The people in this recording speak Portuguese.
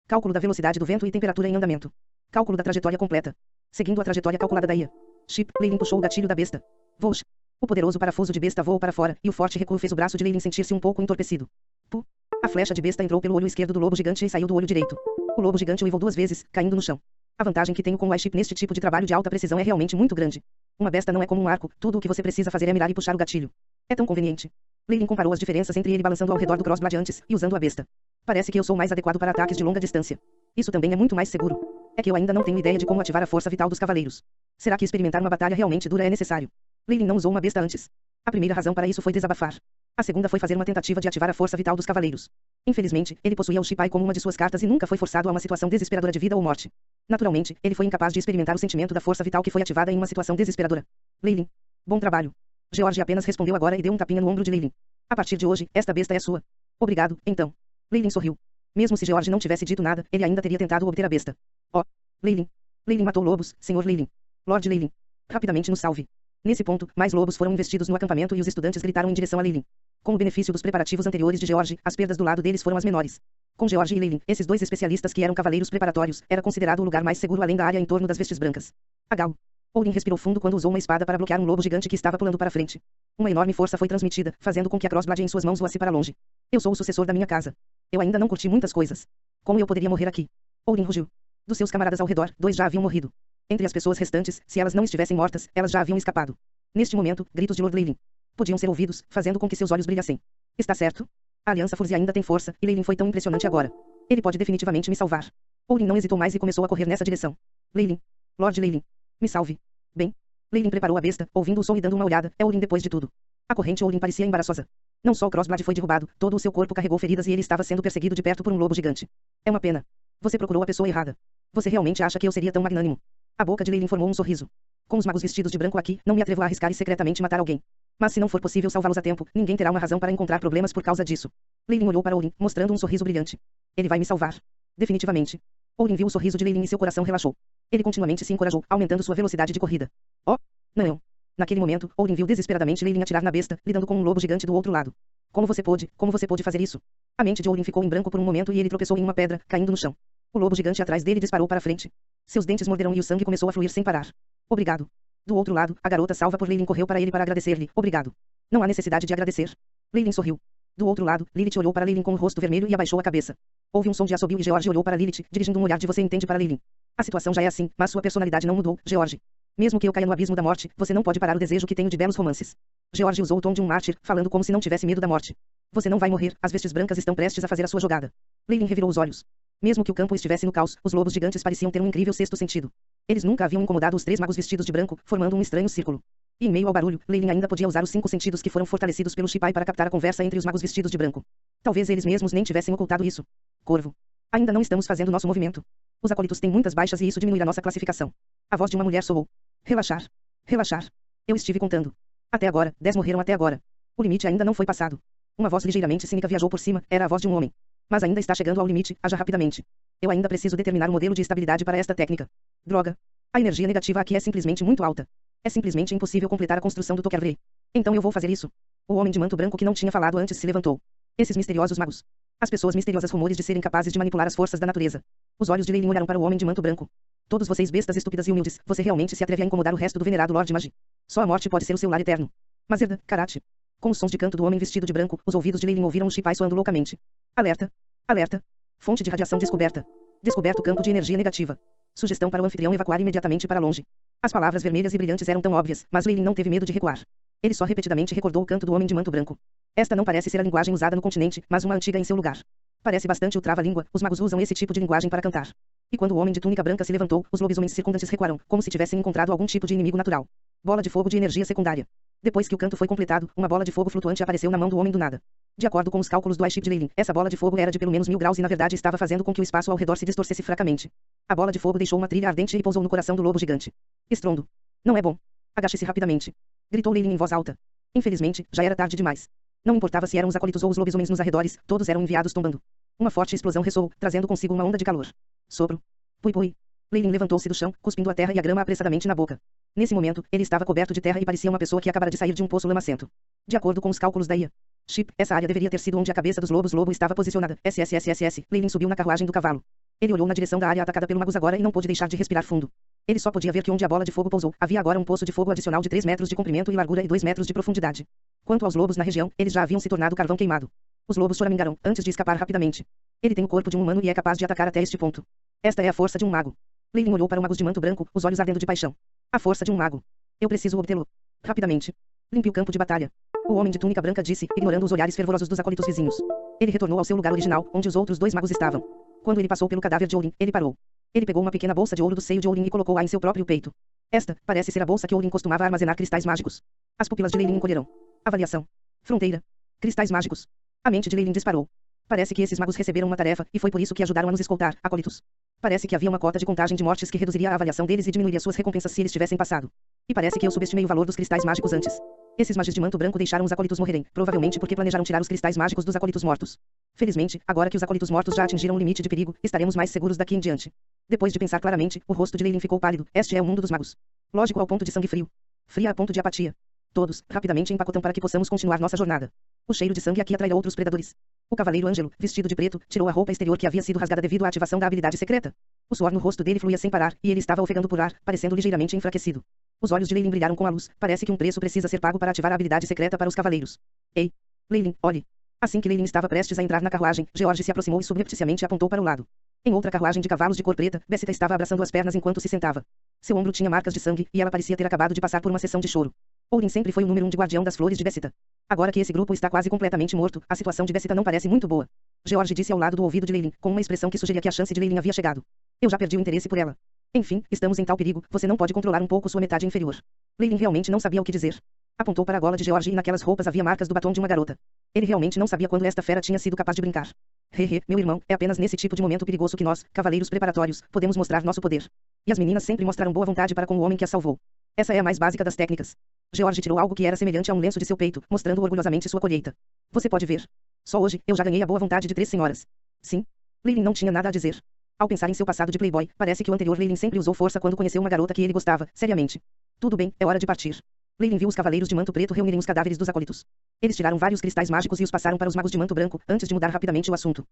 Cálculo da velocidade do vento e temperatura em andamento. Cálculo da trajetória completa. Seguindo a trajetória calculada da IA. Chip, Leylin puxou o gatilho da besta. Voe. O poderoso parafuso de besta voou para fora, e o forte recuo fez o braço de Leylin sentir-se um pouco entorpecido. Pu. A flecha de besta entrou pelo olho esquerdo do lobo gigante e saiu do olho direito. O lobo gigante uivou 2 vezes, caindo no chão. A vantagem que tenho com o iChip neste tipo de trabalho de alta precisão é realmente muito grande. Uma besta não é como um arco, tudo o que você precisa fazer é mirar e puxar o gatilho. É tão conveniente. Leylin comparou as diferenças entre ele balançando ao redor do crossblade antes, e usando a besta. Parece que eu sou mais adequado para ataques de longa distância. Isso também é muito mais seguro. É que eu ainda não tenho ideia de como ativar a força vital dos cavaleiros. Será que experimentar uma batalha realmente dura é necessário? Leylin não usou uma besta antes. A primeira razão para isso foi desabafar. A segunda foi fazer uma tentativa de ativar a força vital dos cavaleiros. Infelizmente, ele possuía o Shipai como uma de suas cartas e nunca foi forçado a uma situação desesperadora de vida ou morte. Naturalmente, ele foi incapaz de experimentar o sentimento da força vital que foi ativada em uma situação desesperadora. Leylin. Bom trabalho. George apenas respondeu agora e deu um tapinha no ombro de Leylin. A partir de hoje, esta besta é sua. Obrigado, então. Leylin sorriu. Mesmo se George não tivesse dito nada, ele ainda teria tentado obter a besta. Oh. Leylin. Leylin matou lobos, Sr. Leylin. Lord Leylin. Rapidamente nos salve. Nesse ponto, mais lobos foram investidos no acampamento e os estudantes gritaram em direção a Leylin. Com o benefício dos preparativos anteriores de George, as perdas do lado deles foram as menores. Com George e Leylin, esses 2 especialistas que eram cavaleiros preparatórios, era considerado o lugar mais seguro além da área em torno das vestes brancas. Agal. Odin respirou fundo quando usou uma espada para bloquear um lobo gigante que estava pulando para frente. Uma enorme força foi transmitida, fazendo com que a crossblade em suas mãos voasse para longe. Eu sou o sucessor da minha casa. Eu ainda não curti muitas coisas. Como eu poderia morrer aqui? Odin rugiu. Dos seus camaradas ao redor, 2 já haviam morrido. Entre as pessoas restantes, se elas não estivessem mortas, elas já haviam escapado. Neste momento, gritos de Lord Leylin podiam ser ouvidos, fazendo com que seus olhos brilhassem. Está certo? A Aliança Furzi ainda tem força, e Leylin foi tão impressionante agora. Ele pode definitivamente me salvar. Odin não hesitou mais e começou a correr nessa direção. Leylin. Lord Leylin. Me salve. Bem. Leylin preparou a besta, ouvindo o som e dando uma olhada. É Odin depois de tudo. A corrente Odin parecia embaraçosa. Não só o crossblade foi derrubado, todo o seu corpo carregou feridas e ele estava sendo perseguido de perto por um lobo gigante. É uma pena. Você procurou a pessoa errada. Você realmente acha que eu seria tão magnânimo? A boca de Leylin formou um sorriso. Com os magos vestidos de branco aqui, não me atrevo a arriscar e secretamente matar alguém. Mas se não for possível salvá-los a tempo, ninguém terá uma razão para encontrar problemas por causa disso. Leylin olhou para Odin, mostrando um sorriso brilhante. Ele vai me salvar. Definitivamente. Odin viu o sorriso de Leylin e seu coração relaxou. Ele continuamente se encorajou, aumentando sua velocidade de corrida. Oh! Não. Naquele momento, Odin viu desesperadamente Leylin atirar na besta, lidando com um lobo gigante do outro lado. Como você pôde fazer isso? A mente de Odin ficou em branco por um momento e ele tropeçou em uma pedra, caindo no chão. O lobo gigante atrás dele disparou para frente. Seus dentes morderam e o sangue começou a fluir sem parar. Obrigado. Do outro lado, a garota salva por Leylin correu para ele para agradecer-lhe. Obrigado. Não há necessidade de agradecer. Leylin sorriu. Do outro lado, Lilith olhou para Leylin com o rosto vermelho e abaixou a cabeça. Houve um som de assobio e George olhou para Lilith, dirigindo um olhar de você entende para Leylin. A situação já é assim, mas sua personalidade não mudou, George. Mesmo que eu caia no abismo da morte, você não pode parar o desejo que tenho de belos romances. George usou o tom de um mártir, falando como se não tivesse medo da morte. Você não vai morrer, as vestes brancas estão prestes a fazer a sua jogada. Leylin revirou os olhos. Mesmo que o campo estivesse no caos, os lobos gigantes pareciam ter um incrível sexto sentido. Eles nunca haviam incomodado os 3 magos vestidos de branco, formando um estranho círculo. E em meio ao barulho, Leylin ainda podia usar os 5 sentidos que foram fortalecidos pelo Shipai para captar a conversa entre os magos vestidos de branco. Talvez eles mesmos nem tivessem ocultado isso. Corvo. Ainda não estamos fazendo nosso movimento. Os acólitos têm muitas baixas e isso diminuirá nossa classificação. A voz de uma mulher soou. Relaxar. Relaxar. Eu estive contando. Até agora, 10 morreram até agora. O limite ainda não foi passado. Uma voz ligeiramente cínica viajou por cima, era a voz de um homem. Mas ainda está chegando ao limite, haja rapidamente. Eu ainda preciso determinar um modelo de estabilidade para esta técnica. Droga. A energia negativa aqui é simplesmente muito alta. É simplesmente impossível completar a construção do Tokervre. Então eu vou fazer isso. O homem de manto branco que não tinha falado antes se levantou. Esses misteriosos magos. As pessoas misteriosas rumores de serem capazes de manipular as forças da natureza. Os olhos de Leylin olharam para o homem de manto branco. Todos vocês bestas estúpidas e humildes, você realmente se atreve a incomodar o resto do venerado Lord Magi. Só a morte pode ser o seu lar eterno. Mas Erda, Karate. Com os sons de canto do homem vestido de branco, os ouvidos de Leylin ouviram o Shipai soando loucamente. Alerta. Alerta. Fonte de radiação descoberta. Descoberto campo de energia negativa. Sugestão para o anfitrião evacuar imediatamente para longe. As palavras vermelhas e brilhantes eram tão óbvias, mas Leylin não teve medo de recuar. Ele só repetidamente recordou o canto do homem de manto branco. Esta não parece ser a linguagem usada no continente, mas uma antiga em seu lugar. Parece bastante o trava-língua, os magos usam esse tipo de linguagem para cantar. E quando o homem de túnica branca se levantou, os lobisomens circundantes recuaram, como se tivessem encontrado algum tipo de inimigo natural. Bola de fogo de energia secundária. Depois que o canto foi completado, uma bola de fogo flutuante apareceu na mão do homem do nada. De acordo com os cálculos do iChip de Leylin, essa bola de fogo era de pelo menos 1000 graus e na verdade estava fazendo com que o espaço ao redor se distorcesse fracamente. A bola de fogo deixou uma trilha ardente e pousou no coração do lobo gigante. Estrondo. Não é bom. Agache-se rapidamente. Gritou Leylin em voz alta. Infelizmente, já era tarde demais. Não importava se eram os acólitos ou os lobisomens nos arredores, todos eram enviados tombando. Uma forte explosão ressoou, trazendo consigo uma onda de calor. Sopro. Pui pui. Leylin levantou-se do chão, cuspindo a terra e a grama apressadamente na boca. Nesse momento, ele estava coberto de terra e parecia uma pessoa que acabara de sair de um poço lamacento. De acordo com os cálculos da IA. Chip, essa área deveria ter sido onde a cabeça dos lobos lobo estava posicionada. SSSSS. Leylin subiu na carruagem do cavalo. Ele olhou na direção da área atacada pelo Magus agora e não pôde deixar de respirar fundo. Ele só podia ver que onde a bola de fogo pousou, havia agora um poço de fogo adicional de 3 metros de comprimento e largura e 2 metros de profundidade. Quanto aos lobos na região, eles já haviam se tornado carvão queimado. Os lobos choramingaram, antes de escapar rapidamente. Ele tem o corpo de um humano e é capaz de atacar até este ponto. Esta é a força de um mago. Leilin olhou para o Magus de manto branco, os olhos ardendo de paixão. A força de um mago. Eu preciso obtê-lo. Rapidamente. Limpe o campo de batalha. O homem de túnica branca disse, ignorando os olhares fervorosos dos acólitos vizinhos. Ele retornou ao seu lugar original, onde os outros 2 magos estavam. Quando ele passou pelo cadáver de Olin, ele parou. Ele pegou uma pequena bolsa de ouro do seio de Olin e colocou-a em seu próprio peito. Esta parece ser a bolsa que Olin costumava armazenar cristais mágicos. As pupilas de Leilin encolheram. Avaliação. Fronteira. Cristais mágicos. A mente de Leilin disparou. Parece que esses magos receberam uma tarefa, e foi por isso que ajudaram a nos escoltar, acólitos. Parece que havia uma cota de contagem de mortes que reduziria a avaliação deles e diminuiria suas recompensas se eles tivessem passado. E parece que eu subestimei o valor dos cristais mágicos antes. Esses magos de manto branco deixaram os acólitos morrerem, provavelmente porque planejaram tirar os cristais mágicos dos acólitos mortos. Felizmente, agora que os acólitos mortos já atingiram o limite de perigo, estaremos mais seguros daqui em diante. Depois de pensar claramente, o rosto de Leilin ficou pálido. Este é o mundo dos magos. Lógico ao ponto de sangue frio. Fria a ponto de apatia. Todos, rapidamente empacotam para que possamos continuar nossa jornada. O cheiro de sangue aqui atrairá outros predadores. O cavaleiro Ângelo, vestido de preto, tirou a roupa exterior que havia sido rasgada devido à ativação da habilidade secreta. O suor no rosto dele fluía sem parar, e ele estava ofegando por ar, parecendo ligeiramente enfraquecido. Os olhos de Leilin brilharam com a luz. Parece que um preço precisa ser pago para ativar a habilidade secreta para os cavaleiros. Ei! Leilin, olhe! Assim que Leilin estava prestes a entrar na carruagem, George se aproximou e subrepticiamente apontou para o lado. Em outra carruagem de cavalos de cor preta, Bessita estava abraçando as pernas enquanto se sentava. Seu ombro tinha marcas de sangue, e ela parecia ter acabado de passar por uma sessão de choro. Olin sempre foi o número 1 de guardião das flores de Bessita. Agora que esse grupo está quase completamente morto, a situação de Bessita não parece muito boa. George disse ao lado do ouvido de Leilin, com uma expressão que sugeria que a chance de Leilin havia chegado. Eu já perdi o interesse por ela. Enfim, estamos em tal perigo, você não pode controlar um pouco sua metade inferior. Leilin realmente não sabia o que dizer. Apontou para a gola de George e naquelas roupas havia marcas do batom de uma garota. Ele realmente não sabia quando esta fera tinha sido capaz de brincar. Hehe, meu irmão, é apenas nesse tipo de momento perigoso que nós, cavaleiros preparatórios, podemos mostrar nosso poder. E as meninas sempre mostraram boa vontade para com o homem que a salvou. Essa é a mais básica das técnicas. George tirou algo que era semelhante a um lenço de seu peito, mostrando orgulhosamente sua colheita. Você pode ver. Só hoje, eu já ganhei a boa vontade de 3 senhoras. Sim. Leilin não tinha nada a dizer. Ao pensar em seu passado de playboy, parece que o anterior Leilin sempre usou força quando conheceu uma garota que ele gostava, seriamente. Tudo bem, é hora de partir. Leilin viu os cavaleiros de manto preto reunirem os cadáveres dos acólitos. Eles tiraram vários cristais mágicos e os passaram para os magos de manto branco, antes de mudar rapidamente o assunto.